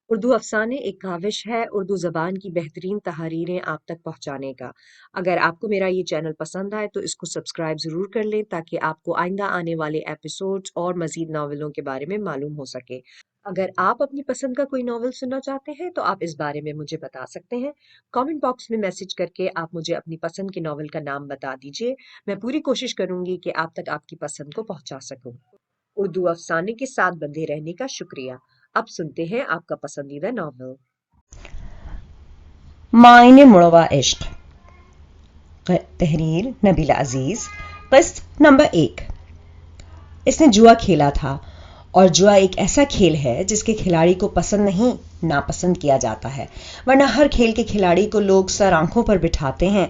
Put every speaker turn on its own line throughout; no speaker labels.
اردو افسانے ایک کاوش ہے اردو زبان کی بہترین تحریریں آپ تک پہنچانے کا۔ اگر آپ کو میرا یہ چینل پسند آئے تو اس کو سبسکرائب ضرور کر لیں تاکہ آپ کو آئندہ آنے والے ایپیسوڈز اور مزید ناولوں کے بارے میں معلوم ہو سکے۔ اگر آپ اپنی پسند کا کوئی ناول سننا چاہتے ہیں تو آپ اس بارے میں مجھے بتا سکتے ہیں۔ کامنٹ باکس میں میسج کر کے آپ مجھے اپنی پسند کے ناول کا نام بتا دیجیے۔ میں پوری کوشش کروں گی کہ آپ تک آپ کی پسند کو پہنچا سکوں۔ اردو افسانے کے ساتھ بندھے رہنے کا شکریہ۔ اب سنتے ہیں آپ کا پسندیدہ ناول۔
معائن مڑوا عشق، تحریر نبیل عزیز، قسط نمبر 1۔ اس نے جوا کھیلا تھا، اور جوا ایک ایسا کھیل ہے جس کے کھلاڑی کو پسند نہیں ناپسند کیا جاتا ہے، ورنہ ہر کھیل کے کھلاڑی کو لوگ سر آنکھوں پر بٹھاتے ہیں،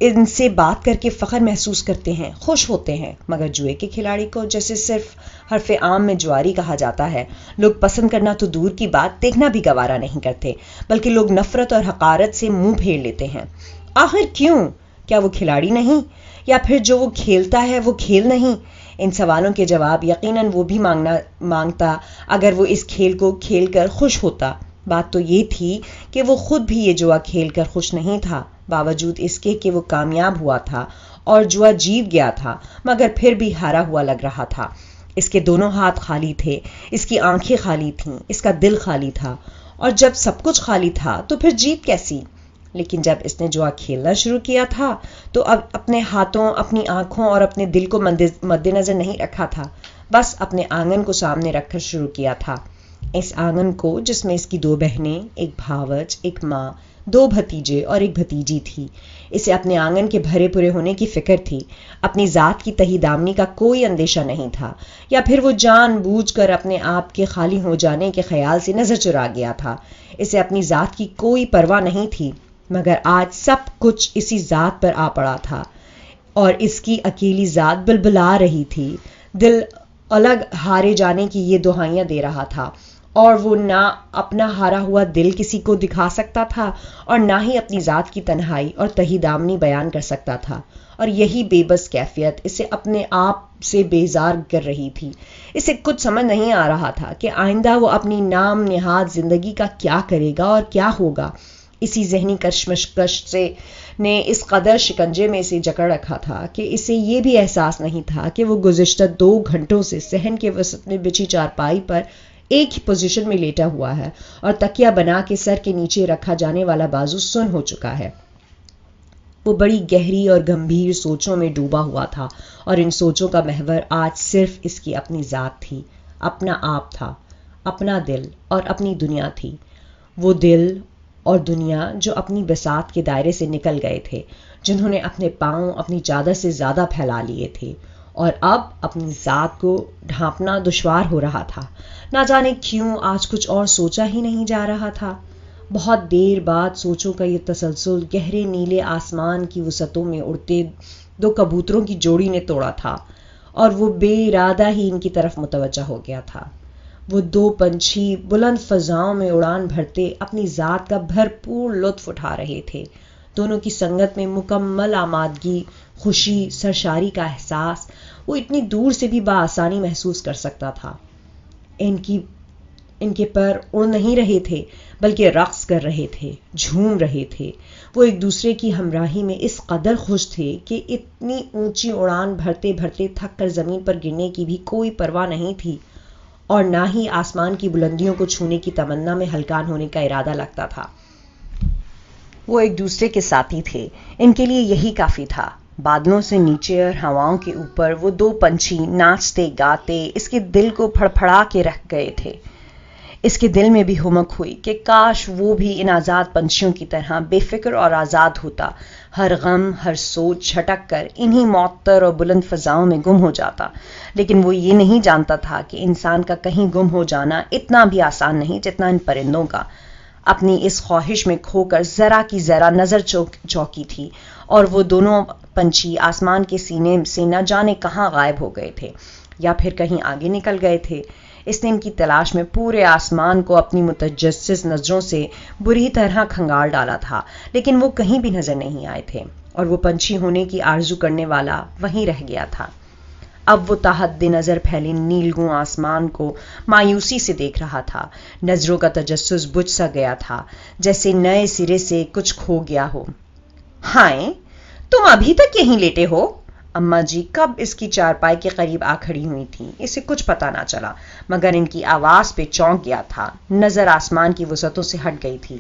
ان سے بات کر کے فخر محسوس کرتے ہیں، خوش ہوتے ہیں، مگر جوئے کے کھلاڑی کو جیسے صرف حرف عام میں جواری کہا جاتا ہے، لوگ پسند کرنا تو دور کی بات، دیکھنا بھی گوارا نہیں کرتے، بلکہ لوگ نفرت اور حقارت سے منہ پھیر لیتے ہیں۔ آخر کیوں؟ کیا وہ کھلاڑی نہیں؟ یا پھر جو وہ کھیلتا ہے وہ کھیل نہیں؟ ان سوالوں کے جواب یقیناً وہ بھی مانگتا اگر وہ اس کھیل کو کھیل کر خوش ہوتا۔ بات تو یہ تھی کہ وہ خود بھی یہ جوا کھیل کر خوش نہیں تھا، باوجود اس کے کہ وہ کامیاب ہوا تھا اور جوا جیت گیا تھا، مگر پھر بھی ہارا ہوا لگ رہا تھا۔ اس کے دونوں ہاتھ خالی تھے، اس کی آنکھیں خالی تھیں، اس کا دل خالی تھا، اور جب سب کچھ خالی تھا تو پھر جیت کیسی؟ لیکن جب اس نے جوا کھیلنا شروع کیا تھا تو اب اپنے ہاتھوں، اپنی آنکھوں اور اپنے دل کو مد نظر نہیں رکھا تھا، بس اپنے آنگن کو سامنے رکھ کر شروع کیا تھا۔ اس آنگن کو جس میں اس کی 2 بہنیں، ایک بھاوج، ایک ماں، 2 بھتیجے اور ایک بھتیجی تھی۔ اسے اپنے آنگن کے بھرے پورے ہونے کی فکر تھی، اپنی ذات کی تہی دامنی کا کوئی اندیشہ نہیں تھا، یا پھر وہ جان بوجھ کر اپنے آپ کے خالی ہو جانے کے خیال سے نظر چرا گیا تھا۔ اسے اپنی ذات کی کوئی پرواہ نہیں تھی، مگر آج سب کچھ اسی ذات پر آ پڑا تھا، اور اس کی اکیلی ذات بلبلا رہی تھی۔ دل الگ ہارے جانے کی یہ دہائیاں دے رہا تھا، اور وہ نہ اپنا ہارا ہوا دل کسی کو دکھا سکتا تھا اور نہ ہی اپنی ذات کی تنہائی اور تہی دامنی بیان کر سکتا تھا، اور یہی بے بس کیفیت اسے اپنے آپ سے بیزار کر رہی تھی۔ اسے کچھ سمجھ نہیں آ رہا تھا کہ آئندہ وہ اپنی نام نہاد زندگی کا کیا کرے گا اور کیا ہوگا۔ اسی ذہنی کشمکش سے نے اس قدر شکنجے میں اسے جکڑ رکھا تھا کہ اسے یہ بھی احساس نہیں تھا کہ وہ گزشتہ 2 گھنٹوں سے صحن کے وسط میں بچھی چارپائی پر ایک ہی پوزیشن میں لیٹا ہوا ہے، اور تکیہ بنا کے سر کے نیچے رکھا جانے والا بازو سن ہو چکا ہے۔ وہ بڑی گہری اور گمبھیر سوچوں میں ڈوبا ہوا تھا، اور ان سوچوں کا محور آج صرف اس کی اپنی ذات تھی، اپنا آپ تھا، اپنا دل اور اپنی دنیا تھی۔ وہ دل اور دنیا جو اپنی بساط کے دائرے سے نکل گئے تھے، جنہوں نے اپنے پاؤں اپنی چادر سے زیادہ پھیلا لیے تھے، اور اب اپنی ذات کو ڈھانپنا دشوار ہو رہا تھا۔ نہ جانے کیوں آج کچھ اور سوچا ہی نہیں جا رہا تھا۔ بہت دیر بعد سوچوں کا یہ تسلسل گہرے نیلے آسمان کی وسعتوں میں اڑتے 2 کبوتروں کی جوڑی نے توڑا تھا، اور وہ بے ارادہ ہی ان کی طرف متوجہ ہو گیا تھا۔ وہ 2 پنچھی بلند فضاؤں میں اڑان بھرتے اپنی ذات کا بھرپور لطف اٹھا رہے تھے۔ دونوں کی سنگت میں مکمل آمادگی، خوشی، سرشاری کا احساس وہ اتنی دور سے بھی بآسانی محسوس کر سکتا تھا۔ ان کے پر اڑ نہیں رہے تھے، بلکہ رقص کر رہے تھے، جھوم رہے تھے۔ وہ ایک دوسرے کی ہمراہی میں اس قدر خوش تھے کہ اتنی اونچی اڑان بھرتے بھرتے تھک کر زمین پر گرنے کی بھی کوئی پرواہ نہیں تھی، اور نہ ہی آسمان کی بلندیوں کو چھونے کی تمنا میں ہلکان ہونے کا ارادہ لگتا تھا۔ وہ ایک دوسرے کے ساتھی تھے، ان کے لیے یہی کافی تھا۔ بادلوں سے نیچے اور ہواؤں کے اوپر وہ 2 پنچھی ناچتے گاتے اس کے دل کو پھڑپھڑا کے رکھ گئے تھے۔ اس کے دل میں بھی ہمک ہوئی کہ کاش وہ بھی ان آزاد پنچھیوں کی طرح بے فکر اور آزاد ہوتا، ہر غم، ہر سوچ چھٹک کر انہی معطر اور بلند فضاؤں میں گم ہو جاتا۔ لیکن وہ یہ نہیں جانتا تھا کہ انسان کا کہیں گم ہو جانا اتنا بھی آسان نہیں جتنا ان پرندوں کا۔ اپنی اس خواہش میں کھو کر ذرا کی ذرا نظر چوکی تھی، اور وہ دونوں پنچھی آسمان کے سینے سے نہ جانے کہاں غائب ہو گئے تھے، یا پھر کہیں آگے نکل گئے تھے۔ اس نے ان کی تلاش میں پورے آسمان کو اپنی متجسس نظروں سے بری طرح کھنگال ڈالا تھا، لیکن وہ کہیں بھی نظر نہیں آئے تھے، اور وہ پنچھی ہونے کی آرزو کرنے والا وہیں رہ گیا تھا۔ اب وہ تحت نظر پھیلے نیلگوں آسمان کو مایوسی سے دیکھ رہا تھا. نظروں کا تجسس بجھ سا گیا تھا، جیسے نئے سرے سے کچھ کھو گیا ہو. ہائے، تم ابھی تک یہیں لیٹے ہو؟ اماں جی کب اس کی چارپائی کے قریب آ کھڑی ہوئی تھیں. اسے کچھ پتا نہ چلا، مگر ان کی آواز پہ چونک گیا تھا. نظر آسمان کی وسعتوں سے ہٹ گئی تھی.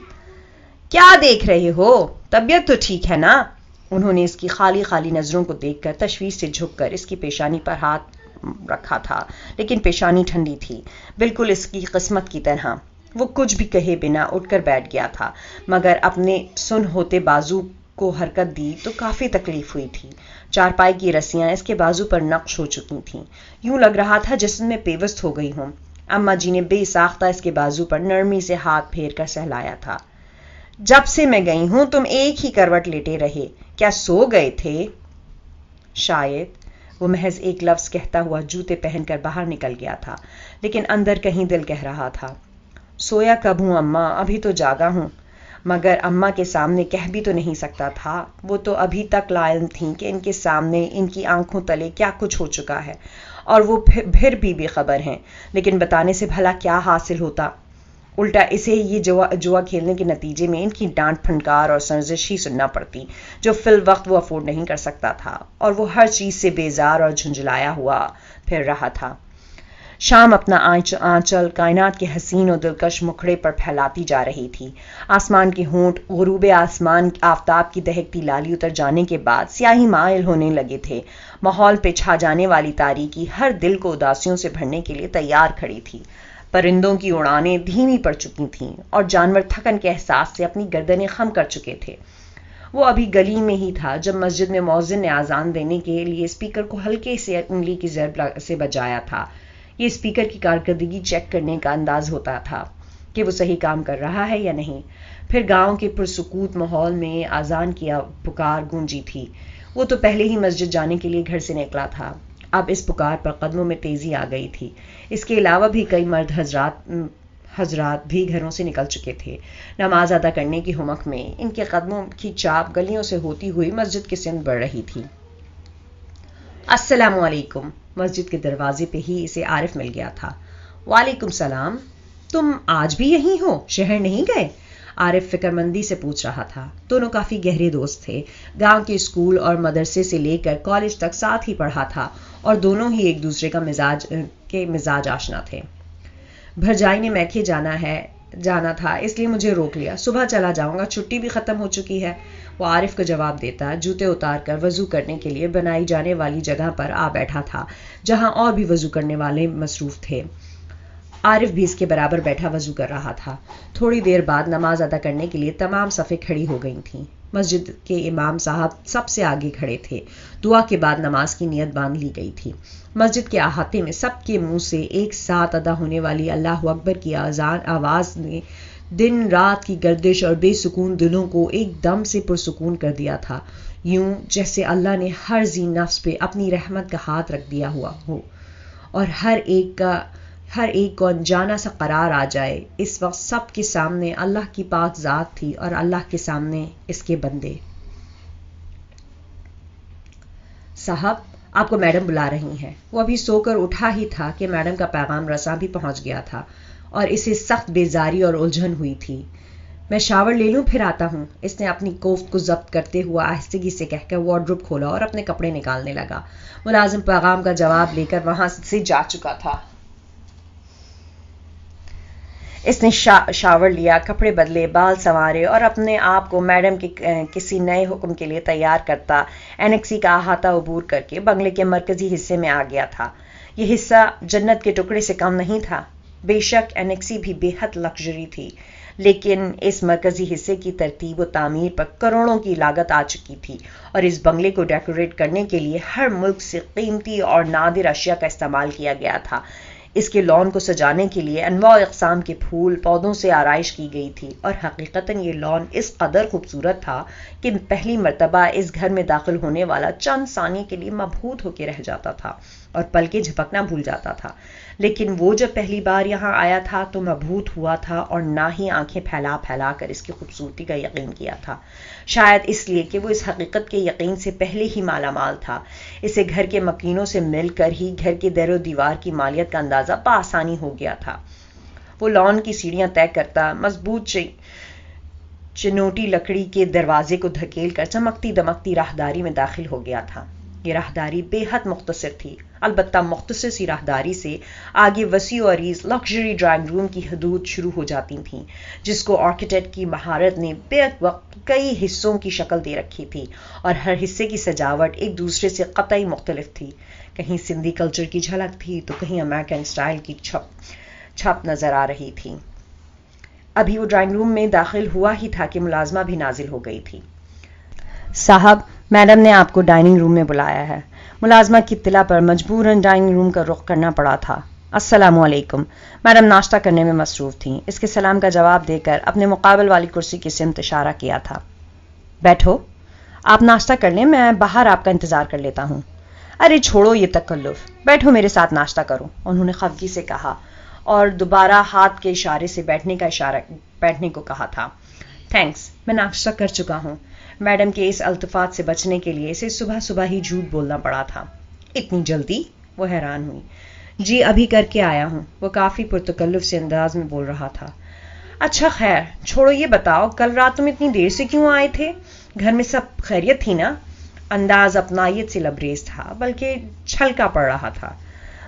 کیا دیکھ رہے ہو؟ طبیعت تو ٹھیک ہے نا؟ انہوں نے اس کی خالی خالی نظروں کو دیکھ کر تشویش سے جھک کر اس کی پیشانی پر ہاتھ رکھا تھا، لیکن پیشانی ٹھنڈی تھی، بالکل اس کی قسمت کی طرح. وہ کچھ بھی کہے بنا اٹھ کر بیٹھ گیا تھا، مگر اپنے سن ہوتے بازو کو حرکت دی تو کافی تکلیف ہوئی تھی. چارپائی کی رسیاں اس کے بازو پر نقش ہو چکی تھیں، یوں لگ رہا تھا جسم میں پیوست ہو گئی ہوں. اماں جی نے بے ساختہ اس کے بازو پر نرمی سے ہاتھ پھیر کر سہلایا تھا. جب سے میں گئی ہوں تم ایک ہی کروٹ لیٹے رہے، کیا سو گئے تھے؟ شاید. وہ محض ایک لفظ کہتا ہوا جوتے پہن کر باہر نکل گیا تھا، لیکن اندر کہیں دل کہہ رہا تھا، سویا کب ہوں اماں، ابھی تو جاگا ہوں. مگر اماں کے سامنے کہہ بھی تو نہیں سکتا تھا. وہ تو ابھی تک لا علم تھیں کہ ان کے سامنے ان کی آنکھوں تلے کیا کچھ ہو چکا ہے، اور وہ پھر بھی بے خبر ہیں. لیکن بتانے سے بھلا کیا حاصل ہوتا؟ الٹا اسے یہ جوا کھیلنے کے نتیجے میں ان کی ڈانٹ پھنکار اور سرزش ہی سننا پڑتی، جو فی الوقت وہ افورڈ نہیں کر سکتا تھا، اور وہ ہر چیز سے بیزار اور جھنجھلایا ہوا پھر رہا تھا. شام اپنا آنچل کائنات کے حسین اور دلکش مکھڑے پر پھیلاتی جا رہی تھی. آسمان کے ہونٹ غروب آسمان آفتاب کی دہکتی لالی اتر جانے کے بعد سیاہی مائل ہونے لگے تھے. ماحول پہ چھا جانے والی تاریکی ہر دل کو اداسیوں سے بھرنے کے لیے تیار کھڑی تھی. پرندوں کی اڑانیں دھیمی پڑ چکی تھیں، اور جانور تھکن کے احساس سے اپنی گردنیں خم کر چکے تھے. وہ ابھی گلی میں ہی تھا جب مسجد میں مؤذن نے اذان دینے کے لیے اسپیکر کو ہلکے سے انگلی کی ضرب سے بجایا تھا. یہ اسپیکر کی کارکردگی چیک کرنے کا انداز ہوتا تھا کہ وہ صحیح کام کر رہا ہے یا نہیں. پھر گاؤں کے پرسکوت ماحول میں اذان کی پکار گونجی تھی. وہ تو پہلے ہی مسجد جانے کے لیے گھر سے نکلا تھا. اب اس پکار پر قدموں میں تیزی آ گئی تھی. اس کے علاوہ بھی کئی مرد حضرات بھی گھروں سے نکل چکے تھے. نماز ادا کرنے کی ہمک میں ان کے قدموں کی چاپ گلیوں سے ہوتی ہوئی مسجد کی سمت بڑھ رہی تھی. السلام علیکم. مسجد کے دروازے پہ ہی اسے عارف مل گیا تھا. وعلیکم السلام. تم آج بھی یہیں ہو، شہر نہیں گئے؟ عارف فکر مندی سے پوچھ رہا تھا. دونوں کافی گہرے دوست تھے. گاؤں کے اسکول اور مدرسے سے لے کر کالج تک ساتھ ہی پڑھا تھا، اور دونوں ہی ایک دوسرے کا مزاج آشنا تھے. بھرجائی نے میکے جانا تھا، اس لیے مجھے روک لیا. صبح چلا جاؤں گا، چھٹی بھی ختم ہو چکی ہے. وہ عارف کو جواب دیتا جوتے اتار کر وضو کرنے کے لیے بنائی جانے والی جگہ پر آ بیٹھا تھا، جہاں اور بھی وضو کرنے والے مصروف تھے. عارف بھی اس کے برابر بیٹھا وضو کر رہا تھا. تھوڑی دیر بعد نماز ادا کرنے کے لیے تمام صفیں کھڑی ہو گئی تھیں. مسجد کے امام صاحب سب سے آگے کھڑے تھے. دعا کے بعد نماز کی نیت باندھ لی گئی تھی. مسجد کے احاطے میں سب کے منہ سے ایک ساتھ ادا ہونے والی اللہ اکبر کی آواز نے دن رات کی گردش اور بے سکون دلوں کو ایک دم سے پرسکون کر دیا تھا، یوں جیسے اللہ نے ہر ذی نفس پہ اپنی رحمت کا ہاتھ رکھ دیا ہوا ہو، اور ہر ایک کو انجانا سا قرار آ جائے. اس وقت سب کے سامنے اللہ کی پاک ذات تھی، اور اللہ کے سامنے اس کے بندے. صاحب، آپ کو میڈم بلا رہی ہیں. وہ ابھی سو کر اٹھا ہی تھا کہ میڈم کا پیغام رساں بھی پہنچ گیا تھا، اور اسے سخت بیزاری اور الجھن ہوئی تھی. میں شاور لے لوں، پھر آتا ہوں. اس نے اپنی کوفت کو ضبط کرتے ہوا آہستگی سے کہہ کر وارڈروب کھولا اور اپنے کپڑے نکالنے لگا. ملازم پیغام کا جواب لے کر وہاں سے جا چکا تھا. اس نے شاور لیا، کپڑے بدلے، بال سنوارے، اور اپنے آپ کو میڈم کے کسی نئے حکم کے لیے تیار کرتا اینیکسی کا احاطہ عبور کر کے بنگلے کے مرکزی حصے میں آ گیا تھا. یہ حصہ جنت کے ٹکڑے سے کم نہیں تھا. بے شک اینیکسی بھی بے حد لگژری تھی، لیکن اس مرکزی حصے کی ترتیب و تعمیر پر کروڑوں کی لاگت آ چکی تھی، اور اس بنگلے کو ڈیکوریٹ کرنے کے لیے ہر ملک سے قیمتی اور نادر اشیاء کا استعمال کیا گیا تھا. اس کے لان کو سجانے کے لیے انواع اقسام کے پھول پودوں سے آرائش کی گئی تھی، اور حقیقتاً یہ لان اس قدر خوبصورت تھا کہ پہلی مرتبہ اس گھر میں داخل ہونے والا چند ثانیے کے لیے مبہوت ہو کے رہ جاتا تھا، اور پلکیں جھپکنا بھول جاتا تھا، لیکن وہ جب پہلی بار یہاں آیا تھا تو مبہوت ہوا تھا اور نہ ہی آنکھیں پھیلا پھیلا کر اس کی خوبصورتی کا یقین کیا تھا، شاید اس لیے کہ وہ اس حقیقت کے یقین سے پہلے ہی مالا مال تھا۔ اسے گھر کے مکینوں سے مل کر ہی گھر کے در و دیوار کی مالیت کا اندازہ بآسانی ہو گیا تھا۔ وہ لان کی سیڑھیاں طے کرتا مضبوط چنوٹی لکڑی کے دروازے کو دھکیل کر چمکتی دمکتی راہداری میں داخل ہو گیا تھا۔ یہ راہداری بے حد مختصر تھی، البتہ مختصر سی راہداری سے آگے وسیع و عریض لگژری ڈرائنگ روم کی حدود شروع ہو جاتی تھیں، جس کو آرکیٹیکٹ کی مہارت نے بے وقت کئی حصوں کی شکل دے رکھی تھی، اور ہر حصے کی سجاوٹ ایک دوسرے سے قطعی مختلف تھی۔ کہیں سندھی کلچر کی جھلک تھی تو کہیں امریکن سٹائل کی چھپ نظر آ رہی تھی۔ ابھی وہ ڈرائنگ روم میں داخل ہوا ہی تھا کہ ملازمہ بھی نازل ہو گئی تھی۔ صاحب، میڈم نے آپ کو ڈائننگ روم میں بلایا ہے۔ ملازمہ کی اطلاع پر مجبوراً ڈائننگ روم کا رخ کرنا پڑا تھا۔ السلام علیکم۔ میڈم ناشتہ کرنے میں مصروف تھیں، اس کے سلام کا جواب دے کر اپنے مقابل والی کرسی کی سمت اشارہ کیا تھا۔ بیٹھو، آپ ناشتہ کر لیں، میں باہر آپ کا انتظار کر لیتا ہوں۔ ارے چھوڑو یہ تکلف، بیٹھو میرے ساتھ ناشتہ کرو، انہوں نے خفگی سے کہا اور دوبارہ ہاتھ کے اشارے سے بیٹھنے کو کہا تھا۔ تھینکس، میں ناشتہ کر چکا ہوں۔ میڈم کے اس التفات سے بچنے کے لیے اسے صبح صبح ہی جھوٹ بولنا پڑا تھا۔ اتنی جلدی؟ وہ حیران ہوئی۔ جی ابھی کر کے آیا ہوں، وہ کافی پرتکلف سے انداز میں بول رہا تھا۔ اچھا خیر چھوڑو، یہ بتاؤ کل رات تم اتنی دیر سے کیوں آئے تھے؟ گھر میں سب خیریت تھی نا؟ انداز اپنائیت سے لبریز تھا، بلکہ چھلکا پڑ رہا تھا۔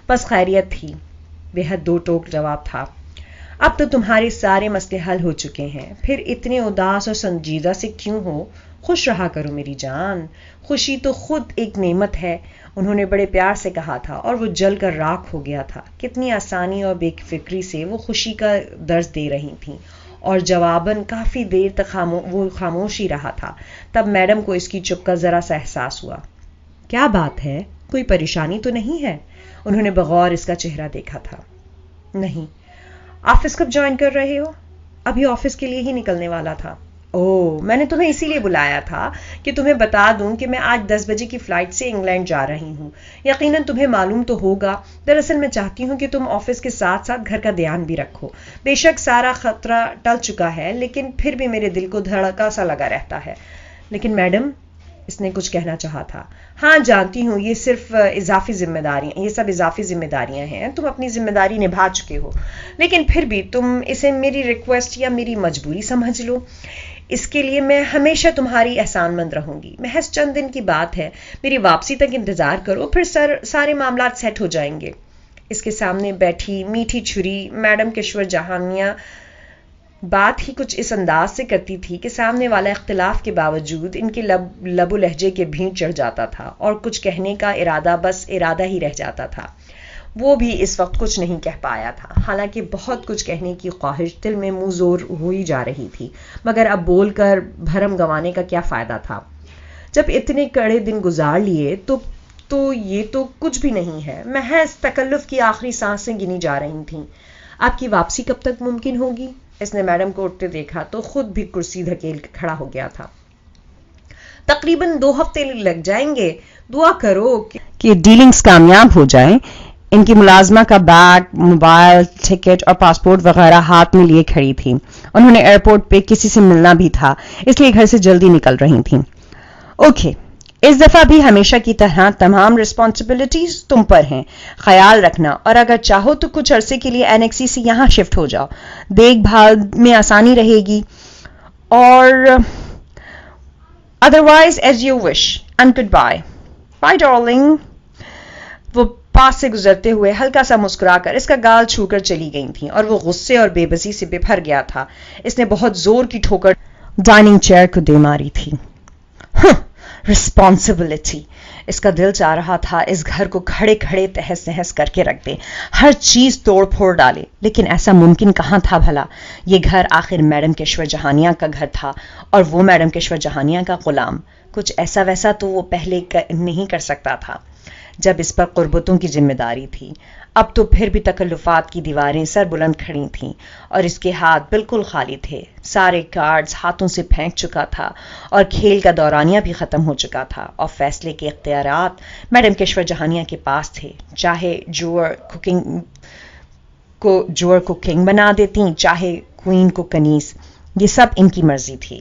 بس خیریت تھی، بے حد دو ٹوک جواب تھا۔ اب تو تمہارے سارے مسئلے حل ہو چکے ہیں، پھر اتنے اداس اور سنجیدہ سے کیوں ہو؟ خوش رہا کرو میری جان، خوشی تو خود ایک نعمت ہے، انہوں نے بڑے پیار سے کہا تھا اور وہ جل کر راکھ ہو گیا تھا۔ کتنی آسانی اور بے فکری سے وہ خوشی کا درس دے رہی تھیں، اور جواباً کافی دیر تک وہ خاموش ہی رہا تھا۔ تب میڈم کو اس کی چپ کا ذرا سا احساس ہوا۔ کیا بات ہے، کوئی پریشانی تو نہیں ہے؟ انہوں نے بغور اس کا چہرہ دیکھا تھا۔ نہیں۔ آفس کب جوائن کر رہے ہو؟ ابھی آفس کے لیے ہی نکلنے والا تھا۔ اوہ، میں نے تمہیں اسی لیے بلایا تھا کہ تمہیں بتا دوں کہ میں آج 10 بجے کی فلائٹ سے انگلینڈ جا رہی ہوں۔ یقیناً تمہیں معلوم تو ہوگا، دراصل میں چاہتی ہوں کہ تم آفس کے ساتھ ساتھ گھر کا دھیان بھی رکھو۔ بے شک سارا خطرہ ٹل چکا ہے، لیکن پھر بھی میرے دل کو دھڑکا سا لگا رہتا ہے۔ لیکن میڈم، اس نے کچھ کہنا چاہا تھا۔ ہاں جانتی ہوں، یہ سب اضافی ذمہ داریاں ہیں، تم اپنی ذمہ داری نبھا چکے ہو، لیکن پھر بھی تم اسے میری ریکویسٹ یا میری مجبوری سمجھ لو۔ اس کے لیے میں ہمیشہ تمہاری احسان مند رہوں گی۔ محض چند دن کی بات ہے، میری واپسی تک انتظار کرو، پھر سارے معاملات سیٹ ہو جائیں گے۔ اس کے سامنے بیٹھی میٹھی چھری میڈم کشور جہانیہ بات ہی کچھ اس انداز سے کرتی تھی کہ سامنے والا اختلاف کے باوجود ان کے لب و لہجے کے بھینٹ چڑھ جاتا تھا، اور کچھ کہنے کا ارادہ بس ارادہ ہی رہ جاتا تھا۔ وہ بھی اس وقت کچھ نہیں کہہ پایا تھا، حالانکہ بہت کچھ کہنے کی خواہش دل میں منہ زور ہوئی جا رہی تھی، مگر اب بول کر بھرم گنوانے کا کیا فائدہ تھا؟ جب اتنے کڑے دن گزار لیے تو یہ تو کچھ بھی نہیں ہے، محض تکلف کی آخری سانسیں گنی جا رہی تھیں۔ آپ کی واپسی کب تک ممکن ہوگی؟ اس نے میڈم کو اٹھتے دیکھا تو خود بھی کرسی دھکیل کے کھڑا ہو گیا تھا۔ تقریباً 2 ہفتے لگ جائیں گے، دعا کرو کہ ڈیلنگز کامیاب ہو جائیں۔ ان کی ملازمہ کا بیگ، موبائل، ٹکٹ اور پاسپورٹ وغیرہ ہاتھ میں لیے کھڑی تھی۔ انہوں نے ایئرپورٹ پہ کسی سے ملنا بھی تھا، اس لیے گھر سے جلدی نکل رہی تھیں۔ اوکے، اس دفعہ بھی ہمیشہ کی طرح تمام رسپانسبلٹیز تم پر ہیں، خیال رکھنا، اور اگر چاہو تو کچھ عرصے کے لیے NXC سے یہاں شفٹ ہو جاؤ، دیکھ بھال میں آسانی رہے گی، اور otherwise as you wish, and good bye. Bye darling. وہ پاس سے گزرتے ہوئے ہلکا سا مسکرا کر اس کا گال چھو کر چلی گئی تھیں، اور وہ غصے اور بے بسی سے بپھر گیا تھا۔ اس نے بہت زور کی ٹھوکر ڈائننگ چیئر کو دے ماری تھی۔ رسپانسبلٹی، اس کا دل چاہ رہا تھا اس گھر کو کھڑے کھڑے تہس نہس کر کے رکھ دے، ہر چیز توڑ پھوڑ ڈالے، لیکن ایسا ممکن کہاں تھا بھلا؟ یہ گھر آخر میڈم کشور جہانیہ کا گھر تھا، اور وہ میڈم کشور جہانیہ کا غلام۔ کچھ ایسا ویسا تو وہ پہلے نہیں کر سکتا تھا۔ جب اس پر قربتوں کی ذمہ داری تھی. اب تو پھر بھی تکلفات کی دیواریں سر بلند کھڑی تھیں اور اس کے ہاتھ بالکل خالی تھے. سارے کارڈز ہاتھوں سے پھینک چکا تھا اور کھیل کا دورانیہ بھی ختم ہو چکا تھا اور فیصلے کے اختیارات میڈم کشور جہانیہ کے پاس تھے. چاہے جوئر کو کنگ بنا دیتی، چاہے کوئین کو کنیز، یہ سب ان کی مرضی تھی.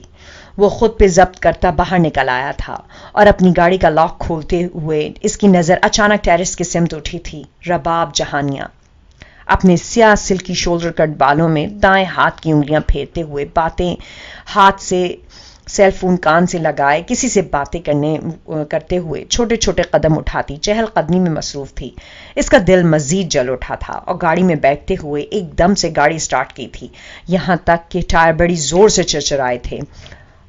وہ خود پہ ضبط کرتا باہر نکل آیا تھا اور اپنی گاڑی کا لاک کھولتے ہوئے اس کی نظر اچانک ٹیرس کی سمت اٹھی تھی. رباب جہانیہ اپنے سیاہ سلکی شولڈر کٹ بالوں میں دائیں ہاتھ کی انگلیاں پھیرتے ہوئے، باتیں ہاتھ سے سیل فون کان سے لگائے کسی سے باتیں کرتے ہوئے چھوٹے چھوٹے قدم اٹھاتی چہل قدمی میں مصروف تھی. اس کا دل مزید جل اٹھا تھا اور گاڑی میں بیٹھتے ہوئے ایک دم سے گاڑی سٹارٹ کی تھی، یہاں تک کہ ٹائر بڑی زور سے چرچرائے تھے.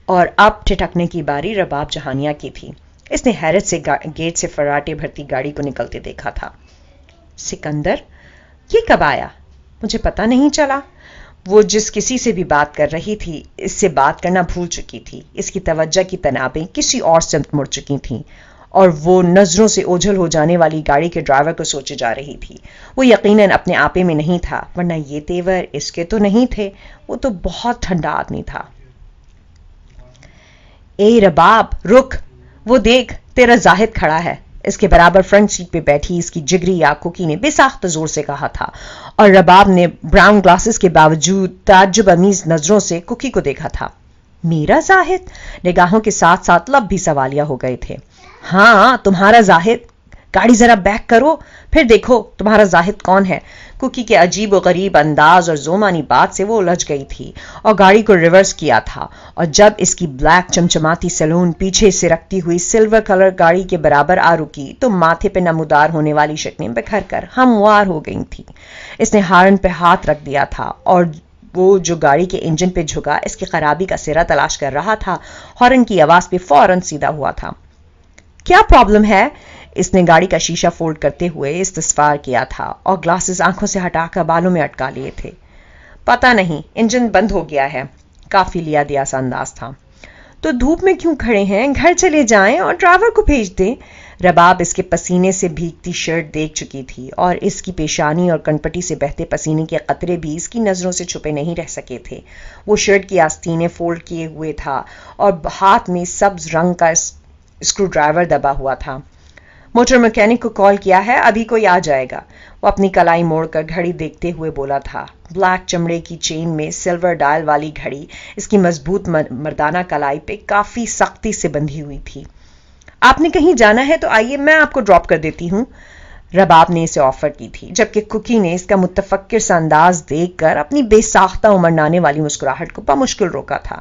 اور اب ٹھٹکنے کی باری رباب جہانیہ کی تھی. اس نے حیرت سے گیٹ سے فراٹے بھرتی گاڑی کو نکلتے دیکھا تھا. سکندر یہ کب آیا؟ مجھے پتہ نہیں چلا. وہ جس کسی سے بھی بات کر رہی تھی اس سے بات کرنا بھول چکی تھی. اس کی توجہ کی تنابیں کسی اور سمت مڑ چکی تھیں اور وہ نظروں سے اوجھل ہو جانے والی گاڑی کے ڈرائیور کو سوچے جا رہی تھی. وہ یقیناً اپنے آپے میں نہیں تھا، ورنہ یہ تیور اس کے تو نہیں تھے. وہ تو بہت ٹھنڈا آدمی تھا. اے رباب رک، وہ دیکھ تیرا زاہد کھڑا ہے. اس کے برابر فرنٹ سیٹ پہ بیٹھی اس کی جگری یا کوکی نے بے ساختہ زور سے کہا تھا اور رباب نے براؤن گلاسز کے باوجود تعجب آمیز نظروں سے کوکی کو دیکھا تھا. میرا زاہد؟ نگاہوں کے ساتھ ساتھ لب بھی سوالیہ ہو گئے تھے. ہاں تمہارا زاہد. گاڑی ذرا بیک کرو پھر دیکھو تمہارا زاہد کون ہے. کوکی کے عجیب و غریب انداز اور زومانی بات سے وہ الجھ گئی تھی اور گاڑی کو ریورس کیا تھا. اور جب اس کی بلیک چمچماتی سیلون پیچھے سے رکھتی ہوئی سلور کلر گاڑی کے برابر آ رکی تو ماتھے پہ نمودار ہونے والی شکلیں بکھر کر ہموار ہو گئی تھی. اس نے ہارن پہ ہاتھ رکھ دیا تھا اور وہ جو گاڑی کے انجن پہ جھکا اس کی خرابی کا سرا تلاش کر رہا تھا ہارن کی آواز پہ فوراً سیدھا ہوا تھا. کیا پرابلم ہے؟ اس نے گاڑی کا شیشہ فولڈ کرتے ہوئے استفسار کیا تھا اور گلاسز آنکھوں سے ہٹا کر بالوں میں اٹکا لیے تھے. پتہ نہیں، انجن بند ہو گیا ہے. کافی لیا دیا سا انداز تھا. تو دھوپ میں کیوں کھڑے ہیں؟ گھر چلے جائیں اور ڈرائیور کو بھیج دیں. رباب اس کے پسینے سے بھیگتی شرٹ دیکھ چکی تھی اور اس کی پیشانی اور کنپٹی سے بہتے پسینے کے قطرے بھی اس کی نظروں سے چھپے نہیں رہ سکے تھے. وہ شرٹ کی آستینیں فولڈ کیے ہوئے تھا اور ہاتھ میں سبز رنگ کا اسکرو ڈرائیور دبا ہوا تھا. موٹر میکینک کو کال کیا ہے، ابھی کوئی آ جائے گا. وہ اپنی کلائی موڑ کر گھڑی دیکھتے ہوئے بولا تھا. بلیک چمڑے کی چین میں سلور ڈائل والی گھڑی اس کی مضبوط مردانہ کلائی پہ کافی سختی سے بندھی ہوئی تھی. آپ نے کہیں جانا ہے تو آئیے میں آپ کو ڈراپ کر دیتی ہوں. رباب نے اسے آفر کی تھی جبکہ کوکی نے اس کا متفکر سا انداز دیکھ کر اپنی بے ساختہ امڑانے والی مسکراہٹ کو بمشکل روکا تھا.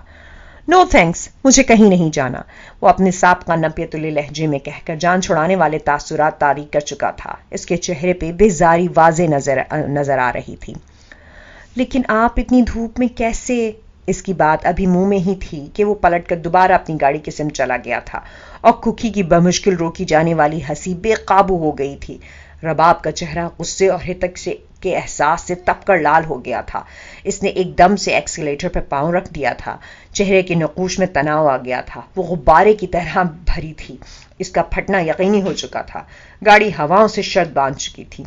نو تھینکس، مجھے کہیں نہیں جانا. وہ اپنے سابقہ نپیتلے لہجے میں کہہ کر جان چھڑانے والے تاثرات طاری کر چکا تھا. اس کے چہرے پہ بیزاری واضح نظر آ رہی تھی. لیکن آپ اتنی دھوپ میں کیسے؟ اس کی بات ابھی منہ میں ہی تھی کہ وہ پلٹ کر دوبارہ اپنی گاڑی کی سمت چلا گیا تھا اور کوکی کی بمشکل روکی جانے والی ہنسی بے قابو ہو گئی تھی. رباب کا چہرہ غصے اور ہتک کے احساس سے تپ کر لال ہو گیا تھا. اس نے ایک دم سے ایکسیلیٹر پر پاؤں رکھ دیا تھا. چہرے کے نقوش میں تناؤ آ گیا تھا. وہ غبارے کی طرح بھری تھی. اس کا پھٹنا یقینی ہو چکا تھا. گاڑی ہواؤں سے شرط باندھ چکی تھی.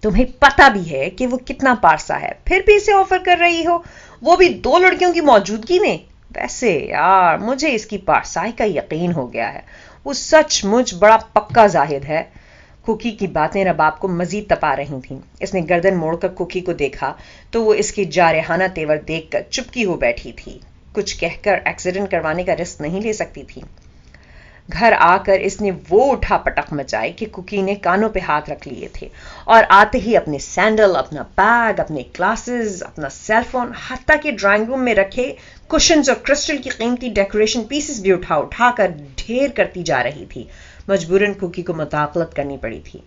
تمہیں پتہ بھی ہے کہ وہ کتنا پارسا ہے، پھر بھی اسے آفر کر رہی ہو، وہ بھی 2 لڑکیوں کی موجودگی میں. ویسے یار مجھے اس کی پارسائی کا یقین ہو گیا ہے. وہ سچ مچ بڑا پکا زاہد ہے. کوکی کی باتیں رباب کو مزید تپا رہی تھیں. اس نے گردن موڑ کر کوکی کو دیکھا تو وہ اس کی جارحانہ تیور دیکھ کر چپکی ہو بیٹھی تھی. کچھ کہہ کر ایکسیڈنٹ کروانے کا رسک نہیں لے سکتی تھی. گھر آ کر اس نے وہ اٹھا پٹک مچائی کہ کوکی نے کانوں پہ ہاتھ رکھ لیے تھے اور آتے ہی اپنے سینڈل، اپنا بیگ، اپنے گلاسز، اپنا سیل فون، حتیٰ کہ ڈرائنگ روم میں رکھے کشنز اور کرسٹل کی قیمتی ڈیکوریشن پیسز بھی اٹھا کر ڈھیر کرتی جا رہی تھی. مجبوراً کوکی کو مداخلت کرنی پڑی تھی.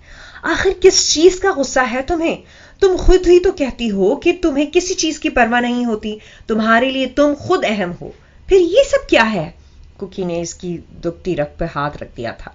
آخر کس چیز کا غصہ ہے تمہیں؟ تم خود ہی تو کہتی ہو کہ تمہیں کسی چیز کی پرواہ نہیں ہوتی. تمہارے لیے تم خود اہم ہو. پھر یہ سب کیا ہے؟ کوکی نے اس کی دکھتی رگ پہ ہاتھ رکھ دیا تھا.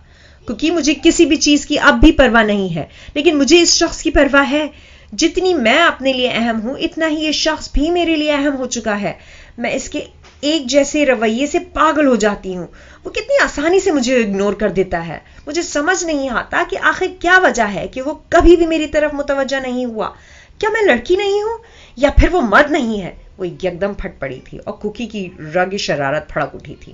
کوکی مجھے کسی بھی چیز کی اب بھی پرواہ نہیں ہے، لیکن مجھے اس شخص کی پرواہ ہے. جتنی میں اپنے لیے اہم ہوں اتنا ہی یہ شخص بھی میرے لیے اہم ہو چکا ہے. میں اس کے ایک جیسے رویے سے پاگل ہو جاتی ہوں. وہ کتنی آسانی سے مجھے اگنور کر دیتا ہے. مجھے سمجھ نہیں آتا کہ آخر کیا وجہ ہے کہ وہ کبھی بھی میری طرف متوجہ نہیں ہوا. کیا میں لڑکی نہیں ہوں یا پھر وہ مرد نہیں ہے؟ وہ یکدم پھٹ پڑی تھی اور کوکی کی رگ شرارت پھڑک اٹھی تھی.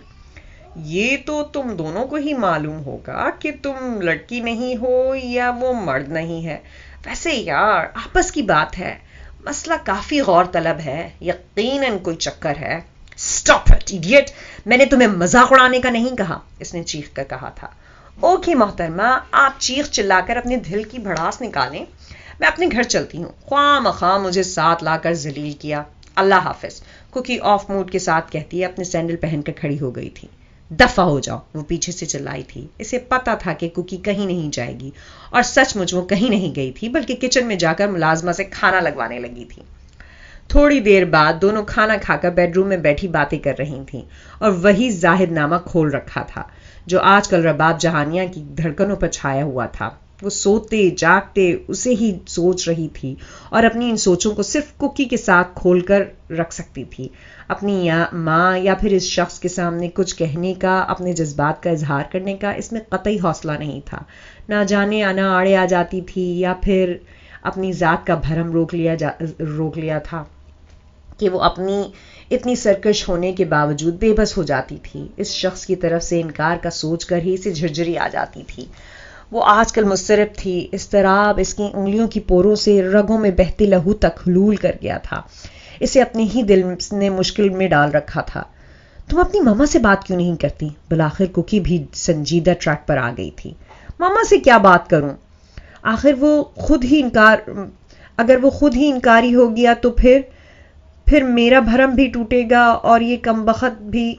یہ تو تم دونوں کو ہی معلوم ہوگا کہ تم لڑکی نہیں ہو یا وہ مرد نہیں ہے. ویسے یار آپس کی بات ہے. مسئلہ کافی غور طلب ہے. یقیناً کوئی چکر ہے. Stop it idiot. میں نے تمہیں مذاق اڑانے کا نہیں کہا، اس نے چیخ کر کہا تھا. اوکے محترمہ، آپ چیخ چلا کر اپنے دل کی بھڑاس نکالیں. میں اپنے گھر چلتی ہوں. خواہ مخواہ مجھے ساتھ لا کر ذلیل کیا. اللہ حافظ. کوکی آف موڈ کے ساتھ کہتی اپنے سینڈل پہن کر کھڑی ہو گئی تھی. دفع ہو جاؤ، وہ پیچھے سے چلائی تھی. اسے پتا تھا کہ کوکی کہیں نہیں جائے گی، اور سچ مچ وہ کہیں نہیں گئی تھی بلکہ کچن میں جا کر ملازمہ سے کھانا لگوانے لگی تھی. تھوڑی دیر بعد دونوں کھانا کھا کر بیڈ روم میں بیٹھی باتیں کر رہی تھیں اور وہی زاہد نامہ کھول رکھا تھا جو آج کل رباب جہانیہ کی دھڑکنوں پر چھایا ہوا تھا. وہ سوتے جاگتے اسے ہی سوچ رہی تھی اور اپنی ان سوچوں کو صرف کوکی کے ساتھ کھول کر رکھ سکتی تھی. اپنی ماں یا پھر اس شخص کے سامنے کچھ کہنے کا، اپنے جذبات کا اظہار کرنے کا اس میں قطعی حوصلہ نہیں تھا. نہ جانے آنا آڑے آ جاتی تھی یا پھر اپنی ذات کا بھرم روک لیا تھا کہ وہ اپنی اتنی سرکش ہونے کے باوجود بے بس ہو جاتی تھی. اس شخص کی طرف سے انکار کا سوچ کر ہی اسے جھرجھری آ جاتی تھی. وہ آج کل مضطرب تھی. اضطراب اس کی انگلیوں کی پوروں سے رگوں میں بہتے لہو تک حلول کر گیا تھا. اسے اپنے ہی دل نے مشکل میں ڈال رکھا تھا. تم اپنی ماما سے بات کیوں نہیں کرتی؟ بالآخر کوکی بھی سنجیدہ ٹریک پر آ گئی تھی. ماما سے کیا بات کروں؟ اگر وہ خود ہی انکاری ہو گیا تو پھر میرا بھرم بھی ٹوٹے گا اور یہ کمبخت بھی.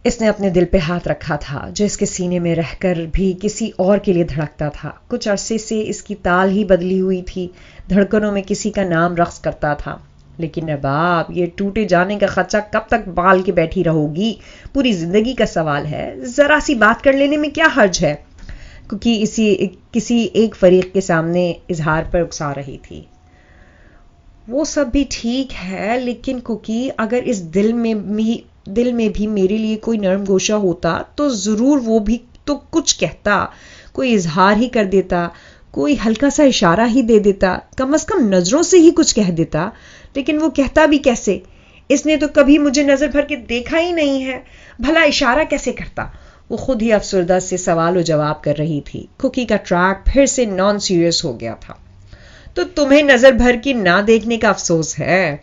اس نے اپنے دل پہ ہاتھ رکھا تھا جو اس کے سینے میں رہ کر بھی کسی اور کے لیے دھڑکتا تھا. کچھ عرصے سے اس کی تال ہی بدلی ہوئی تھی. دھڑکنوں میں کسی کا نام رقص کرتا تھا. لیکن رباب، یہ ٹوٹے جانے کا خدشہ کب تک بال کے بیٹھی رہو گی؟ پوری زندگی کا سوال ہے. ذرا سی بات کر لینے میں کیا حرج ہے؟ کیونکہ کسی ایک فریق کے سامنے اظہار پر اکسا رہی تھی. وہ سب بھی ٹھیک ہے لیکن کوکی، اگر اس دل میں بھی میرے لیے کوئی نرم گوشہ ہوتا تو ضرور وہ بھی تو کچھ کہتا، کوئی اظہار ہی کر دیتا، کوئی ہلکا سا اشارہ ہی دے دیتا، کم از کم نظروں سے ہی کچھ کہہ دیتا. لیکن وہ کہتا بھی کیسے؟ اس نے تو کبھی مجھے نظر بھر کے دیکھا ہی نہیں ہے. بھلا اشارہ کیسے کرتا؟ وہ خود ہی افسردہ سے سوال و جواب کر رہی تھی. کوکی کا ٹریک پھر سے نان سیریس ہو گیا تھا. تو تمہیں نظر بھر کے نہ دیکھنے کا افسوس ہے؟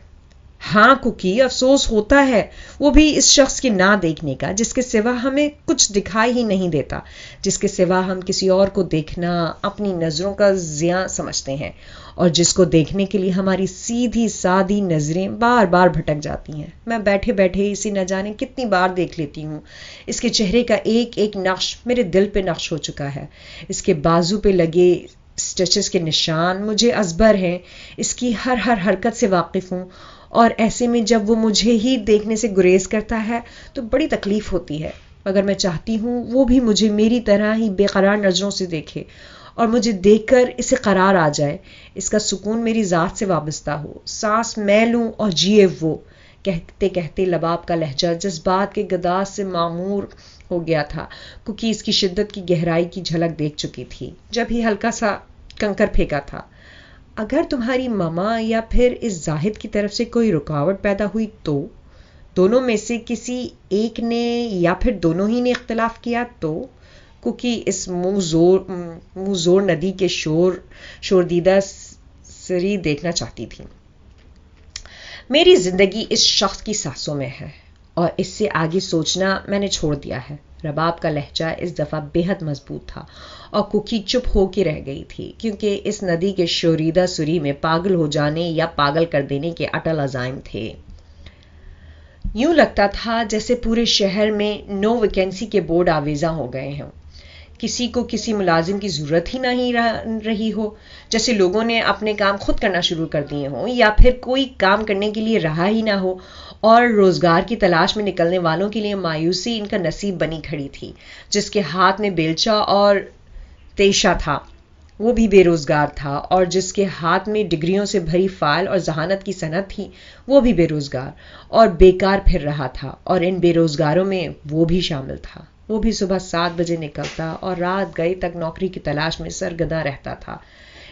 ہاں کوکی، افسوس ہوتا ہے، وہ بھی اس شخص کے نہ دیکھنے کا جس کے سوا ہمیں کچھ دکھائی ہی نہیں دیتا، جس کے سوا ہم کسی اور کو دیکھنا اپنی نظروں کا ضیاع سمجھتے ہیں، اور جس کو دیکھنے کے لیے ہماری سیدھی سادی نظریں بار بار بھٹک جاتی ہیں. میں بیٹھے بیٹھے اسے نہ جانے کتنی بار دیکھ لیتی ہوں. اس کے چہرے کا ایک ایک نقش میرے دل پہ نقش ہو چکا ہے. اس کے بازو پہ لگے سٹچز کے نشان مجھے ازبر ہیں. اس کی ہر حرکت سے واقف ہوں، اور ایسے میں جب وہ مجھے ہی دیکھنے سے گریز کرتا ہے تو بڑی تکلیف ہوتی ہے. مگر میں چاہتی ہوں وہ بھی مجھے میری طرح ہی بے قرار نظروں سے دیکھے اور مجھے دیکھ کر اسے قرار آ جائے. اس کا سکون میری ذات سے وابستہ ہو. سانس میں لوں اور جیے وہ. کہتے کہتے لباب کا لہجہ جذبات کے گداز سے معمور ہو گیا تھا. کیونکہ اس کی شدت کی گہرائی کی جھلک دیکھ چکی تھی جب ہی ہلکا سا کنکر پھینکا تھا. اگر تمہاری ماما یا پھر اس زاہد کی طرف سے کوئی رکاوٹ پیدا ہوئی تو؟ دونوں میں سے کسی ایک نے یا پھر دونوں ہی نے اختلاف کیا تو؟ کیونکہ اس منہ زور ندی کے شوردیدہ سری دیکھنا چاہتی تھی. میری زندگی اس شخص کی سانسوں میں ہے اور اس سے آگے سوچنا میں نے چھوڑ دیا ہے. رباب کا لہجہ اس دفعہ بے حد مضبوط تھا اور کوکی چپ ہو کے رہ گئی تھی کیونکہ اس ندی کے شوریدہ سری میں پاگل ہو جانے یا پاگل کر دینے کے اٹل عزائم تھے. یوں لگتا تھا جیسے پورے شہر میں نو ویکینسی کے بورڈ آویزاں ہو گئے ہوں. کسی کو کسی ملازم کی ضرورت ہی نہیں رہی ہو، جیسے لوگوں نے اپنے کام خود کرنا شروع کر دیے ہوں یا پھر کوئی کام کرنے کے لیے رہا ہی نہ ہو، اور روزگار کی تلاش میں نکلنے والوں کے لیے مایوسی ان کا نصیب بنی کھڑی تھی. جس کے ہاتھ میں بیلچا اور تیشا تھا وہ بھی بے روزگار تھا، اور جس کے ہاتھ میں ڈگریوں سے بھری فائل اور ذہانت کی صنعت تھی وہ بھی بے روزگار اور بیکار پھر رہا تھا، اور ان بے روزگاروں میں وہ بھی شامل تھا۔ وہ بھی صبح 7 بجے نکلتا اور رات گئے تک نوکری کی تلاش میں سرگرداں رہتا تھا۔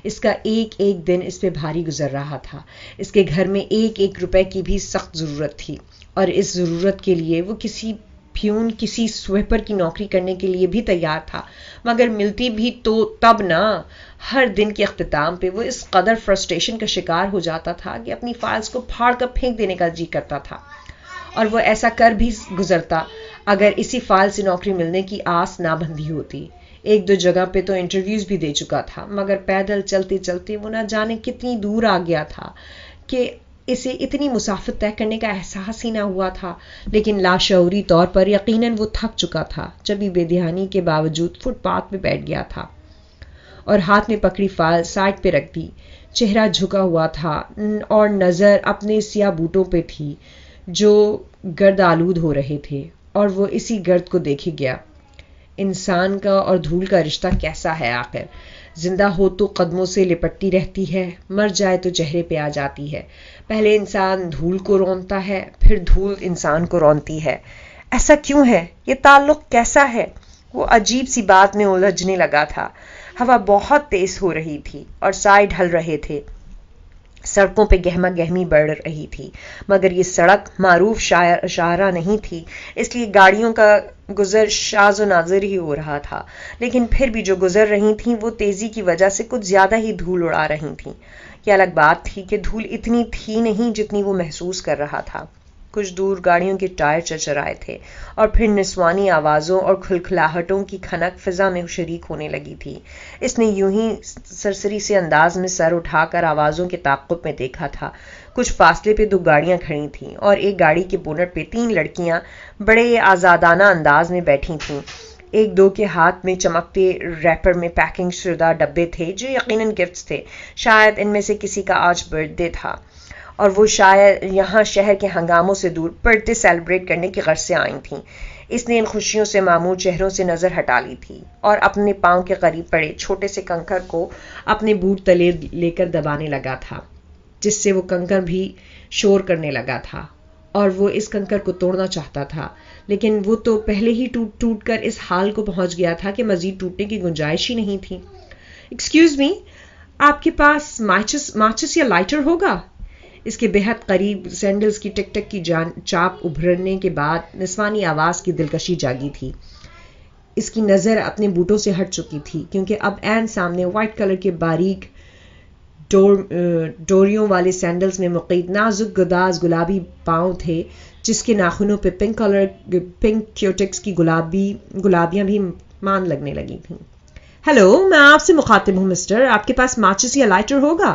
اس کا ایک ایک دن اس پہ بھاری گزر رہا تھا۔ اس کے گھر میں ایک ایک روپے کی بھی سخت ضرورت تھی، اور اس ضرورت کے لیے وہ کسی پیون، کسی سویپر کی نوکری کرنے کے لیے بھی تیار تھا، مگر ملتی بھی تو تب نہ۔ ہر دن کے اختتام پہ وہ اس قدر فرسٹریشن کا شکار ہو جاتا تھا کہ اپنی فائلز کو پھاڑ کر پھینک دینے کا جی کرتا تھا، اور وہ ایسا کر بھی گزرتا اگر اسی فائل سے نوکری ملنے کی آس نہ بندھی ہوتی۔ ایک دو جگہ پہ تو انٹرویوز بھی دے چکا تھا، مگر پیدل چلتے چلتے وہ نہ جانے کتنی دور آ گیا تھا کہ اسے اتنی مسافت طے کرنے کا احساس ہی نہ ہوا تھا۔ لیکن لاشعوری طور پر یقیناً وہ تھک چکا تھا جب بھی بے دھیانی کے باوجود فٹ پاتھ پہ بیٹھ گیا تھا اور ہاتھ میں پکڑی فائل سائڈ پہ رکھ دی۔ چہرہ جھکا ہوا تھا اور نظر اپنے سیاہ بوٹوں پہ تھی جو گرد آلود ہو رہے تھے، اور وہ اسی گرد کو دیکھے گیا۔ انسان کا اور دھول کا رشتہ کیسا ہے آخر؟ زندہ ہو تو قدموں سے لپٹتی رہتی ہے، مر جائے تو چہرے پہ آ جاتی ہے۔ پہلے انسان دھول کو رونتا ہے، پھر دھول انسان کو رونتی ہے۔ ایسا کیوں ہے؟ یہ تعلق کیسا ہے؟ وہ عجیب سی بات میں الجھنے لگا تھا۔ ہوا بہت تیز ہو رہی تھی اور سائے ڈھل رہے تھے۔ سڑکوں پہ گہما گہمی بڑھ رہی تھی، مگر یہ سڑک معروف شاہراہ نہیں تھی، اس لیے گاڑیوں کا گزر شاذ و نادر ہی ہو رہا تھا۔ لیکن پھر بھی جو گزر رہی تھیں وہ تیزی کی وجہ سے کچھ زیادہ ہی دھول اڑا رہی تھیں۔ یہ الگ بات تھی کہ دھول اتنی تھی نہیں جتنی وہ محسوس کر رہا تھا۔ کچھ دور گاڑیوں کے ٹائر چرچرائے تھے، اور پھر نسوانی آوازوں اور کھلکھلاہٹوں کی کھنک فضا میں شریک ہونے لگی تھی۔ اس نے یوں ہی سرسری سے انداز میں سر اٹھا کر آوازوں کے تعاقب میں دیکھا تھا۔ کچھ فاصلے پہ 2 گاڑیاں کھڑی تھیں، اور ایک گاڑی کے بونٹ پہ 3 لڑکیاں بڑے آزادانہ انداز میں بیٹھی تھیں۔ ایک دو کے ہاتھ میں چمکتے ریپر میں پیکنگ شدہ ڈبے تھے جو یقیناً گفٹس تھے۔ شاید ان میں سے کسی کا آج برتھ ڈے تھا، اور وہ شاید یہاں شہر کے ہنگاموں سے دور برتھ ڈے سیلیبریٹ کرنے کی غرض سے آئی تھیں۔ اس نے ان خوشیوں سے معمور چہروں سے نظر ہٹا لی تھی، اور اپنے پاؤں کے قریب پڑے چھوٹے سے کنکر کو اپنے بوٹ تلے لے کر دبانے لگا تھا، جس سے وہ کنکر بھی شور کرنے لگا تھا، اور وہ اس کنکر کو توڑنا چاہتا تھا، لیکن وہ تو پہلے ہی ٹوٹ ٹوٹ کر اس حال کو پہنچ گیا تھا کہ مزید ٹوٹنے کی گنجائش ہی نہیں تھی۔ ایکسکیوز می، آپ کے پاس ماچس یا لائٹر ہوگا؟ اس کے بہت قریب سینڈلز کی ٹک ٹک کی چاپ ابھرنے کے بعد نسوانی آواز کی دلکشی جاگی تھی۔ اس کی نظر اپنے بوٹوں سے ہٹ چکی تھی، کیونکہ اب عین سامنے وائٹ کلر کے باریک ڈوریوں والے سینڈلز میں مقید نازک گداز گلابی پاؤں تھے، جس کے ناخنوں پہ پنک کیوٹکس کی گلابیاں بھی مان لگنے لگی تھیں۔ ہیلو، میں آپ سے مخاطب ہوں مسٹر، آپ کے پاس ماچس یا لائٹر ہوگا؟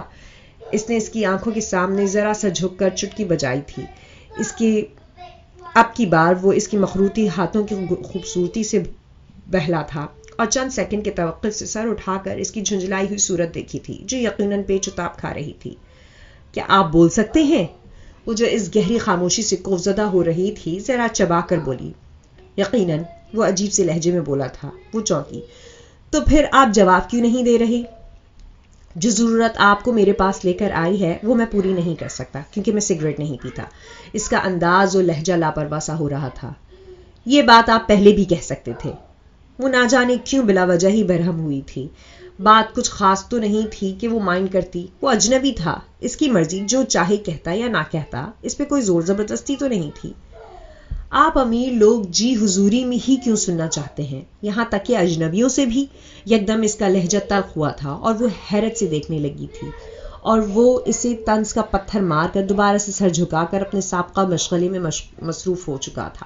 اس نے اس کی آنکھوں کے سامنے ذرا سا جھک کر چٹکی بجائی تھی۔ اب کی بار وہ اس کی مخروطی ہاتھوں کی خوبصورتی سے بہلا تھا، اور چند سیکنڈ کے توقف سے سر اٹھا کر اس کی جھنجھلائی ہوئی صورت دیکھی تھی جو یقیناً پیچ و تاب کھا رہی تھی۔ کیا آپ بول سکتے ہیں؟ وہ جو اس گہری خاموشی سے خوفزدہ ہو رہی تھی ذرا چبا کر بولی۔ یقیناً، وہ عجیب سے لہجے میں بولا تھا۔ وہ چونکی۔ تو پھر آپ جواب کیوں نہیں دے رہے؟ جو ضرورت آپ کو میرے پاس لے کر آئی ہے وہ میں پوری نہیں کر سکتا، کیونکہ میں سگریٹ نہیں پیتا۔ اس کا انداز و لہجہ لاپرواہ سا ہو رہا تھا۔ یہ بات آپ پہلے بھی کہہ سکتے تھے۔ وہ نہ جانے کیوں بلا وجہ ہی برہم ہوئی تھی۔ بات کچھ خاص تو نہیں تھی کہ وہ مائنڈ کرتی، وہ اجنبی تھا، اس کی مرضی، جو چاہے کہتا یا نہ کہتا، اس پہ کوئی زور زبردستی تو نہیں تھی۔ آپ امیر لوگ جی حضوری میں ہی کیوں سننا چاہتے ہیں، یہاں تک کہ اجنبیوں سے بھی؟ یکدم اس کا لہجہ تلخ ہوا تھا اور وہ حیرت سے دیکھنے لگی تھی، اور وہ اسے طنز کا پتھر مار کر دوبارہ سے سر جھکا کر اپنے سابقہ مشغلے میں مصروف ہو چکا تھا۔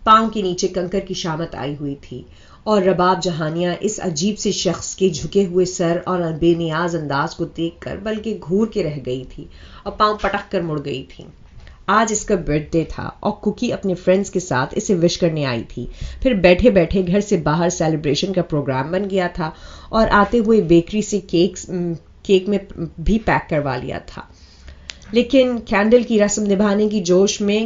پاؤں کے نیچے کنکر کی شامت آئی ہوئی تھی، اور رباب جہانیاں اس عجیب سے شخص کے جھکے ہوئے سر اور بے نیاز انداز کو دیکھ کر بلکہ گھور کے رہ گئی تھی اور پاؤں پٹک کر مڑ گئی تھی۔ آج اس کا برتھ ڈے تھا اور کوکی اپنے فرینڈز کے ساتھ اسے وش کرنے آئی تھی۔ پھر بیٹھے بیٹھے گھر سے باہر سیلیبریشن کا پروگرام بن گیا تھا، اور آتے ہوئے بیکری سے کیک میں بھی پیک کروا لیا تھا، لیکن کینڈل کی رسم نبھانے کی جوش میں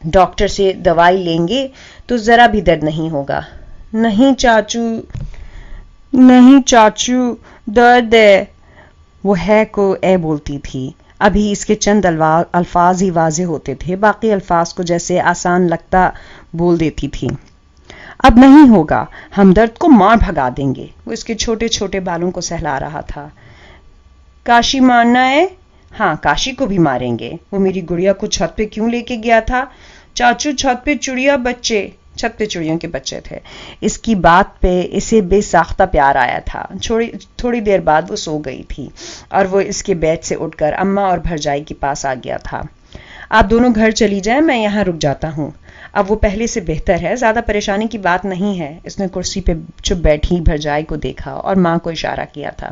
ڈاکٹر سے دوائی لیں گے تو ذرا بھی درد نہیں ہوگا. نہیں چاچو، نہیں چاچو، درد ہے. وہ ہے کو اے بولتی تھی. ابھی اس کے چند الفاظ ہی واضح ہوتے تھے، باقی الفاظ کو جیسے آسان لگتا بول دیتی تھی. اب نہیں ہوگا، ہم درد کو مار بھگا دیں گے. وہ اس کے چھوٹے چھوٹے بالوں کو سہلا رہا تھا. کاشی مارنا ہے؟ ہاں کاشی کو بھی ماریں گے. وہ میری گڑیا کو چھت پہ کیوں لے کے گیا تھا؟ چاچو چھت پہ چڑیا بچے. چھت پہ چڑیوں کے بچے تھے. اس کی بات پہ اسے بے ساختہ پیار آیا تھا. تھوڑی دیر بعد وہ سو گئی تھی اور وہ اس کے بیڈ سے اٹھ کر اماں اور بھرجائی کے پاس آ گیا تھا. آپ دونوں گھر چلی جائیں، میں یہاں رک جاتا ہوں. اب وہ پہلے سے بہتر ہے، زیادہ پریشانی کی بات نہیں ہے. اس نے کرسی پہ چپ بیٹھی بھرجائی کو دیکھا اور ماں کو اشارہ کیا تھا.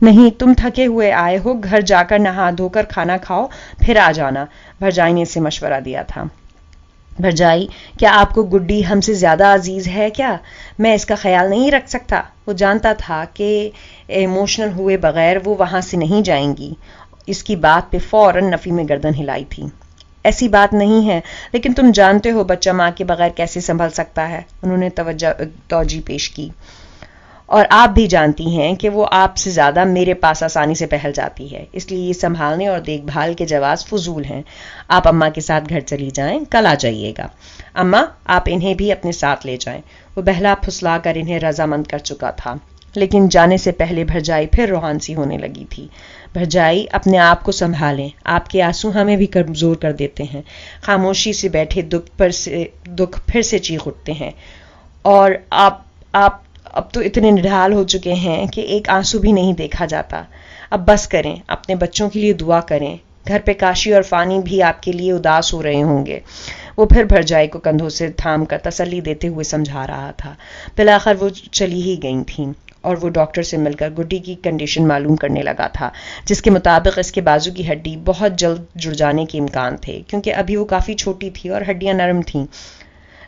نہیں، تم تھکے ہوئے آئے ہو، گھر جا کر نہا دھو کر کھانا کھاؤ پھر آ جانا. بھرجائی نے اسے مشورہ دیا تھا. بھرجائی، کیا آپ کو گڈی ہم سے زیادہ عزیز ہے کیا؟ میں اس کا خیال نہیں رکھ سکتا. وہ جانتا تھا کہ ایموشنل ہوئے بغیر وہ وہاں سے نہیں جائیں گی. اس کی بات پہ فوراً نفی میں گردن ہلائی تھی. ایسی بات نہیں ہے، لیکن تم جانتے ہو بچہ ماں کے بغیر کیسے سنبھل سکتا ہے. انہوں نے توجہ پیش کی. اور آپ بھی جانتی ہیں کہ وہ آپ سے زیادہ میرے پاس آسانی سے پہل جاتی ہے، اس لیے یہ سنبھالنے اور دیکھ بھال کے جواز فضول ہیں. آپ اماں کے ساتھ گھر چلی جائیں، کل آ جائیے گا. اماں، آپ انہیں بھی اپنے ساتھ لے جائیں. وہ بہلا پھسلا کر انہیں رضامند کر چکا تھا، لیکن جانے سے پہلے بھرجائی پھر روحان سی ہونے لگی تھی. بھرجائی، اپنے آپ کو سنبھالیں، آپ کے آنسو ہمیں بھی کمزور کر دیتے ہیں. خاموشی سے بیٹھے دکھ پھر سے چیخ اٹھتے ہیں. اور آپ اب تو اتنے نڈھال ہو چکے ہیں کہ ایک آنسو بھی نہیں دیکھا جاتا. اب بس کریں، اپنے بچوں کے لیے دعا کریں. گھر پہ کاشی اور فانی بھی آپ کے لیے اداس ہو رہے ہوں گے. وہ پھر بھرجائی کو کندھوں سے تھام کر تسلی دیتے ہوئے سمجھا رہا تھا. بالآخر وہ چلی ہی گئی تھیں اور وہ ڈاکٹر سے مل کر گڈی کی کنڈیشن معلوم کرنے لگا تھا، جس کے مطابق اس کے بازو کی ہڈی بہت جلد جڑ جانے کے امکان تھے، کیونکہ ابھی وہ کافی چھوٹی تھی اور ہڈیاں نرم تھیں.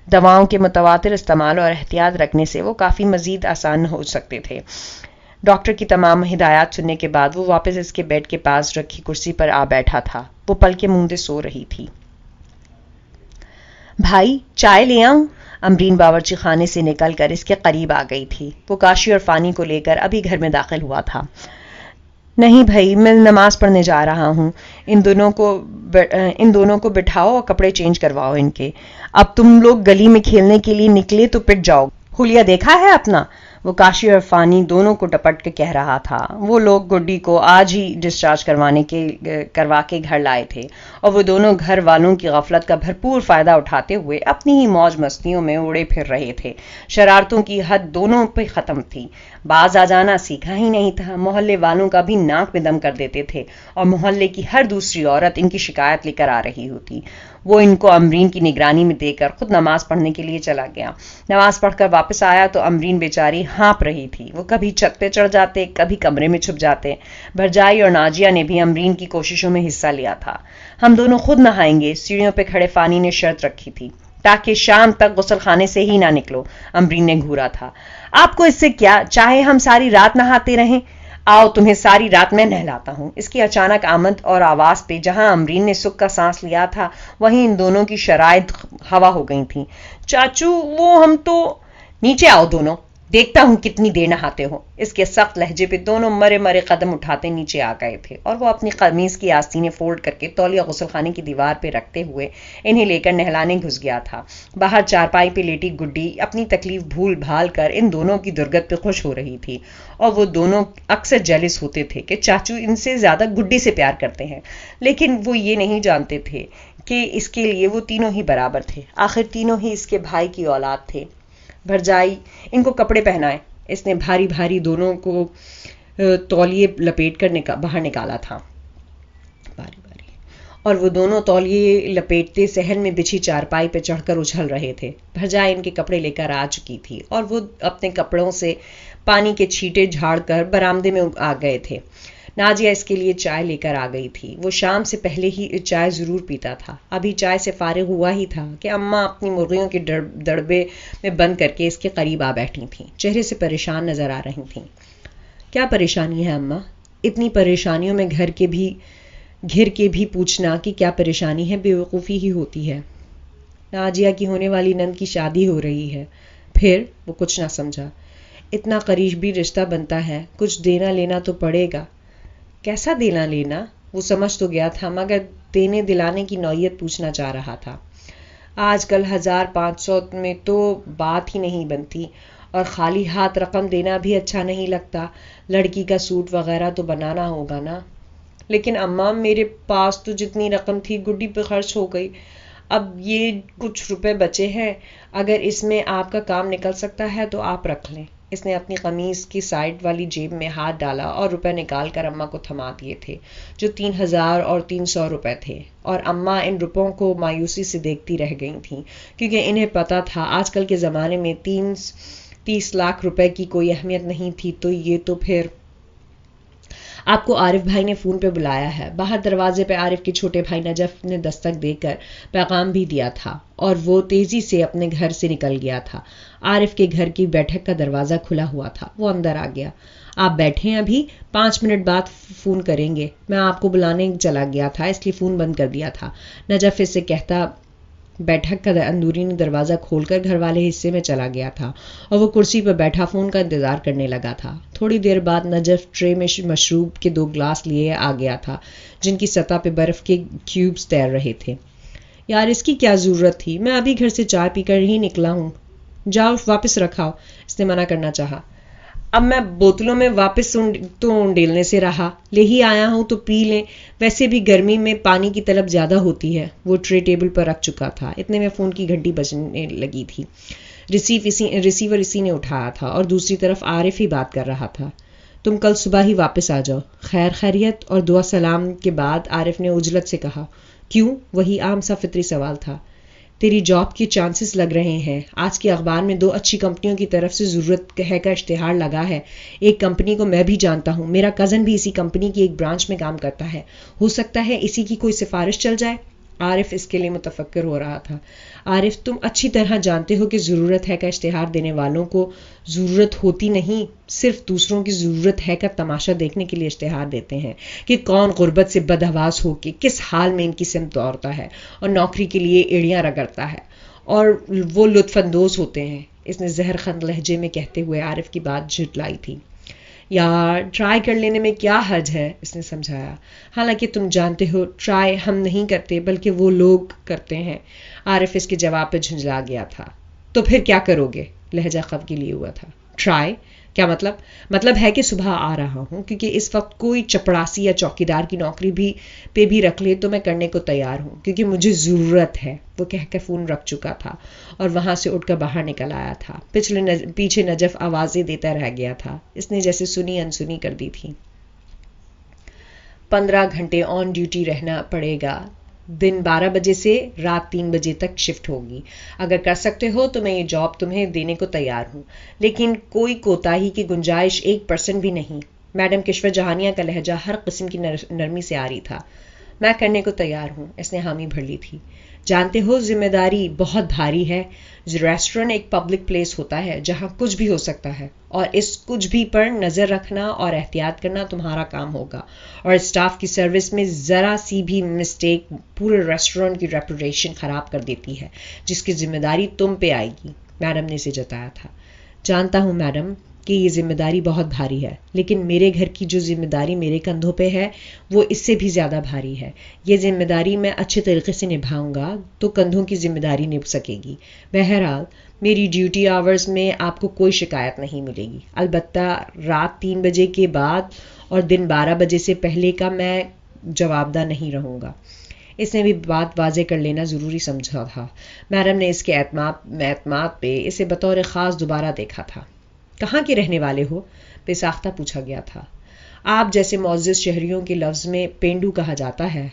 دواؤں کے متواتر استعمال اور احتیاط رکھنے سے وہ کافی مزید آسان ہو سکتے تھے. ڈاکٹر کی تمام ہدایات سننے کے بعد وہ واپس اس کے بیڈ کے پاس رکھی کرسی پر آ بیٹھا تھا. وہ پلکیں مونڈے سو رہی تھی. بھائی، چائے لے آؤں؟ امرین باورچی خانے سے نکل کر اس کے قریب آ گئی تھی. وہ کاشی اور فانی کو لے کر ابھی گھر میں داخل ہوا تھا. نہیں بھائی، میں نماز پڑھنے جا رہا ہوں. ان دونوں کو بٹھاؤ اور کپڑے چینج کرواؤ ان کے. اب تم لوگ گلی میں کھیلنے کے لیے نکلے تو پٹ جاؤ. حلیہ دیکھا ہے اپنا؟ وہ کاشی اور فانی دونوں کو ڈپٹ کے کہہ رہا تھا. وہ لوگ گڈی کو آج ہی ڈسچارج کروا کے گھر لائے تھے اور وہ دونوں گھر والوں کی غفلت کا بھرپور فائدہ اٹھاتے ہوئے اپنی ہی موج مستیوں میں اڑے پھر رہے تھے. شرارتوں کی حد دونوں پہ ختم تھی. باز آ جانا سیکھا ہی نہیں تھا. محلے والوں کا بھی ناک میں دم کر دیتے تھے اور محلے کی ہر دوسری عورت ان کی شکایت لے کر آ رہی ہوتی. وہ ان کو امرین کی نگرانی میں دے کر خود نماز پڑھنے کے لیے چلا گیا. نماز پڑھ کر واپس آیا تو امرین بیچاری ہانپ رہی تھی. وہ کبھی چھت پہ چڑھ جاتے، کبھی کمرے میں چھپ جاتے. بھرجائی اور ناجیہ نے بھی امرین کی کوششوں میں حصہ لیا تھا. ہم دونوں خود نہائیں گے، سیڑھیوں پہ کھڑے فانی نے شرط رکھی تھی. تاکہ شام تک غسل خانے سے ہی نہ نکلو. امرین نے گھورا تھا. آپ کو اس سے کیا؟ چاہے ہم ساری رات نہاتے رہیں. آؤ تمہیں ساری رات میں نہلاتا ہوں. اس کی اچانک آمد اور آواز پہ جہاں امرین نے سکھ کا سانس لیا تھا وہیں ان دونوں کی شرائط ہوا ہو گئی تھیں. چاچو، وہ ہم تو... نیچے آؤ دونوں، دیکھتا ہوں کتنی دیر نہاتے ہو. اس کے سخت لہجے پہ دونوں مرے مرے قدم اٹھاتے نیچے آ گئے تھے اور وہ اپنی قمیض کی آستینیں فولڈ کر کے تولیہ غسل خانے کی دیوار پہ رکھتے ہوئے انہیں لے کر نہلانے گھس گیا تھا. باہر چارپائی پہ لیٹی گڈی اپنی تکلیف بھول بھال کر ان دونوں کی درگت پہ خوش ہو رہی تھی اور وہ دونوں اکثر جیلس ہوتے تھے کہ چاچو ان سے زیادہ گڈی سے پیار کرتے ہیں. لیکن وہ یہ نہیں جانتے تھے کہ اس کے لیے وہ تینوں ہی برابر تھے. آخر تینوں ہی اس کے بھائی کی اولاد تھے. بھرجائی، ان کو کپڑے پہنائے. اس نے بھاری بھاری دونوں کو تولیے لپیٹ کر باہر نکالا تھا. اور وہ دونوں تولیے لپیٹتے صحن میں بچھی چارپائی پہ چڑھ کر اچھل رہے تھے. بھرجائی ان کے کپڑے لے کر آ چکی تھی اور وہ اپنے کپڑوں سے پانی کے چھینٹے جھاڑ کر برآمدے میں آ گئے تھے. ناجیہ اس کے لیے چائے لے کر آ گئی تھی. وہ شام سے پہلے ہی چائے ضرور پیتا تھا. ابھی چائے سے فارغ ہوا ہی تھا کہ اماں اپنی مرغیوں کے دڑبے میں بند کر کے اس کے قریب آ بیٹھی تھیں. چہرے سے پریشان نظر آ رہی تھیں. کیا پریشانی ہے اماں؟ اتنی پریشانیوں میں گھر کے بھی پوچھنا کہ کیا پریشانی ہے بے وقوفی ہی ہوتی ہے. ناجیہ کی ہونے والی نند کی شادی ہو رہی ہے. پھر وہ کچھ نہ سمجھا. اتنا قریبی رشتہ بنتا ہے, کچھ دینا لینا تو پڑے گا. کیسا دینا لینا؟ وہ سمجھ تو گیا تھا, مگر دینے دلانے کی نوعیت پوچھنا چاہ رہا تھا. آج کل 1500 میں تو بات ہی نہیں بنتی, اور خالی ہاتھ رقم دینا بھی اچھا نہیں لگتا. لڑکی کا سوٹ وغیرہ تو بنانا ہوگا نا. لیکن اماں, میرے پاس تو جتنی رقم تھی گڈی پہ خرچ ہو گئی. اب یہ کچھ روپے بچے ہیں, اگر اس میں آپ کا کام نکل سکتا ہے تو آپ رکھ لیں. اس نے اپنی قمیض کی سائڈ والی جیب میں ہاتھ ڈالا اور روپے نکال کر اماں کو تھما دیے تھے, جو 3000 اور 300 روپے تھے. اور اماں ان روپوں کو مایوسی سے دیکھتی رہ گئی تھیں, کیونکہ انہیں پتا تھا آج کل کے زمانے میں 30 لاکھ روپے کی کوئی اہمیت نہیں تھی. تو یہ تو پھر آپ کو عارف بھائی نے فون پہ بلایا ہے. باہر دروازے پہ عارف کے چھوٹے بھائی نجف نے دستک دے کر پیغام بھی دیا تھا, اور وہ تیزی سے اپنے گھر سے نکل گیا تھا. عارف کے گھر کی بیٹھک کا دروازہ کھلا ہوا تھا. وہ اندر آ گیا. آپ بیٹھیں, ابھی 5 منٹ بعد فون کریں گے. میں آپ کو بلانے چلا گیا تھا, اس لیے فون بند کر دیا تھا. نجف اس سے کہتا بیٹھک کا اندرونی دروازہ کھول کر گھر والے حصے میں چلا گیا تھا, اور وہ کرسی پر بیٹھا فون کا انتظار کرنے لگا تھا. تھوڑی دیر بعد نجف ٹرے میں مشروب کے 2 گلاس لیے آ گیا تھا, جن کی سطح پہ برف کے کیوبز تیر رہے تھے. یار اس کی کیا ضرورت تھی, میں ابھی گھر سے چائے پی کر ہی نکلا ہوں. جاؤ واپس رکھاؤ. اس نے منع کرنا چاہا. اب میں بوتلوں میں واپس تو ڈیلنے سے رہا, لے ہی آیا ہوں تو پی لیں. ویسے بھی گرمی میں پانی کی طلب زیادہ ہوتی ہے. وہ ٹرے ٹیبل پر رکھ چکا تھا. اتنے میں فون کی گھنٹی بجنے لگی تھی. ریسیور اسی نے اٹھایا تھا, اور دوسری طرف عارف ہی بات کر رہا تھا. تم کل صبح ہی واپس آ جاؤ. خیر خیریت اور دعا سلام کے بعد عارف نے عجلت سے کہا. کیوں؟ وہی عام سا فطری سوال تھا. تیری جاب کے چانسز لگ رہے ہیں. آج کے اخبار میں 2 اچھی کمپنیوں کی طرف سے ضرورت ہے کا اشتہار لگا ہے. ایک کمپنی کو میں بھی جانتا ہوں, میرا کزن بھی اسی کمپنی کی ایک برانچ میں کام کرتا ہے. ہو سکتا ہے اسی کی کوئی سفارش چل جائے. عارف اس کے لیے متفکر ہو رہا تھا. عارف, تم اچھی طرح جانتے ہو کہ ضرورت ہے کا اشتہار دینے والوں کو ضرورت ہوتی نہیں, صرف دوسروں کی ضرورت ہے کا تماشا دیکھنے کے لیے اشتہار دیتے ہیں کہ کون غربت سے بدحواس ہو کے کس حال میں ان کی سمت دوڑتا ہے اور نوکری کے لیے ایڑیاں رگڑتا ہے, اور وہ لطف اندوز ہوتے ہیں. اس نے زہر خند لہجے میں کہتے ہوئے عارف کی بات جھٹلائی تھی. یار ٹرائی کر لینے میں کیا حرج ہے, اس نے سمجھایا. حالانکہ تم جانتے ہو ٹرائی ہم نہیں کرتے بلکہ وہ لوگ کرتے ہیں. عارف اس کے جواب پہ جھنجلا گیا تھا. تو پھر کیا کرو گے؟ لہجہ خف کے لیے ہوا تھا. ٹرائی کیا مطلب؟ مطلب ہے کہ صبح آ رہا ہوں, کیونکہ اس وقت کوئی چپڑاسی یا چوکیدار کی نوکری بھی رکھ لے تو میں کرنے کو تیار ہوں, کیونکہ مجھے ضرورت ہے. وہ کہہ کر فون رکھ چکا تھا اور وہاں سے اٹھ کر باہر نکل آیا تھا. پیچھے نجف آوازیں دیتا رہ گیا تھا. اس نے جیسے سنی انسنی کر دی تھی. 15 گھنٹے آن ڈیوٹی رہنا پڑے گا. دن 12 بجے سے رات 3 بجے تک شفٹ ہوگی. اگر کر سکتے ہو تو میں یہ جاب تمہیں دینے کو تیار ہوں, لیکن کوئی کوتاہی کی گنجائش 1% بھی نہیں. میڈم کشور جہانیہ کا لہجہ ہر قسم کی نرمی سے آ رہی تھا. میں کرنے کو تیار ہوں, اس نے حامی بھر لی تھی. جانتے ہو ذمہ داری بہت بھاری ہے. ریسٹورینٹ ایک پبلک پلیس ہوتا ہے جہاں کچھ بھی ہو سکتا ہے, اور اس کچھ بھی پر نظر رکھنا اور احتیاط کرنا تمہارا کام ہوگا. اور اسٹاف کی سروس میں ذرا سی بھی مسٹیک پورے ریسٹورینٹ کی ریپوٹیشن خراب کر دیتی ہے, جس کی ذمہ داری تم پہ آئے گی. میڈم نے اسے جتایا تھا. جانتا ہوں میڈم کہ یہ ذمہ داری بہت بھاری ہے, لیکن میرے گھر کی جو ذمہ داری میرے کندھوں پہ ہے وہ اس سے بھی زیادہ بھاری ہے. یہ ذمہ داری میں اچھے طریقے سے نبھاؤں گا تو کندھوں کی ذمہ داری نبھ سکے گی. بہرحال میری ڈیوٹی آورز میں آپ کو کوئی شکایت نہیں ملے گی, البتہ رات 3 بجے کے بعد اور دن 12 بجے سے پہلے کا میں جوابدہ نہیں رہوں گا. اس نے بھی بات واضح کر لینا ضروری سمجھا تھا. میڈم نے اس کے اعتماد پہ اسے بطور خاص دوبارہ دیکھا تھا. کہاں کے رہنے والے ہو؟ بے ساختہ پوچھا گیا تھا. آپ جیسے معزز شہریوں کے لفظ میں پینڈو کہا جاتا ہے.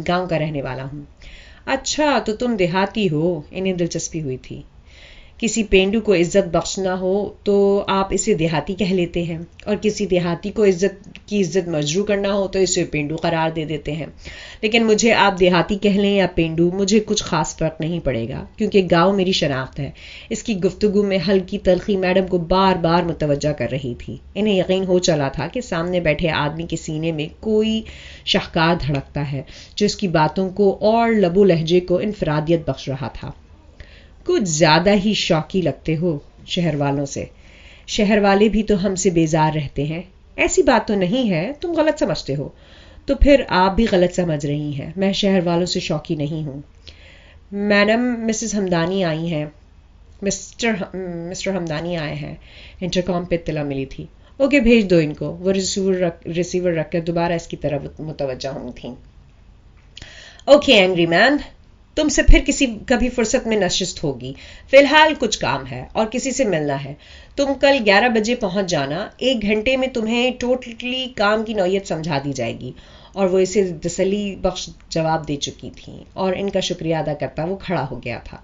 گاؤں کا رہنے والا ہوں. اچھا تو تم دیہاتی ہو. انہیں دلچسپی ہوئی تھی. کسی پینڈو کو عزت بخشنا ہو تو آپ اسے دیہاتی کہہ لیتے ہیں، اور کسی دیہاتی کو عزت مجروح کرنا ہو تو اسے پینڈو قرار دے دیتے ہیں. لیکن مجھے آپ دیہاتی کہہ لیں یا پینڈو، مجھے کچھ خاص فرق نہیں پڑے گا، کیونکہ گاؤں میری شناخت ہے. اس کی گفتگو میں ہلکی تلخی میڈم کو بار بار متوجہ کر رہی تھی. انہیں یقین ہو چلا تھا کہ سامنے بیٹھے آدمی کے سینے میں کوئی شاہکار دھڑکتا ہے جو اس کی باتوں کو اور لب و لہجے کو انفرادیت بخش رہا تھا. کچھ زیادہ ہی شوقی لگتے ہو شہر والوں سے. شہر والے بھی تو ہم سے بیزار رہتے ہیں. ایسی بات تو نہیں ہے، تم غلط سمجھتے ہو. تو پھر آپ بھی غلط سمجھ رہی ہیں. میں شہر والوں سے شوقی نہیں ہوں. میڈم مسز ہمدانی آئی ہیں. مسٹر ہمدانی آئے ہیں. انٹرکام پہ اطلاع ملی تھی. اوکے، بھیج دو ان کو. وہ ریسیور رکھ کر دوبارہ اس کی طرف متوجہ ہوئی تھیں. اوکے اینگری مین، تم سے پھر کبھی فرصت میں نشست ہوگی. فی الحال کچھ کام ہے اور کسی سے ملنا ہے. تم کل 11 بجے پہنچ جانا. 1 گھنٹے میں تمہیں ٹوٹلی کام کی نوعیت سمجھا دی جائے گی. اور وہ اسے تسلی بخش جواب دے چکی تھیں، اور ان کا شکریہ ادا کرتا وہ کھڑا ہو گیا تھا.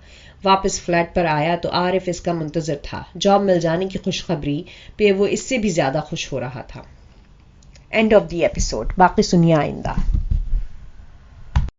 واپس فلیٹ پر آیا تو عارف اس کا منتظر تھا. جاب مل جانے کی خوشخبری پہ وہ اس سے بھی زیادہ خوش ہو رہا تھا. And of the episode. باقی سنیے آئندہ.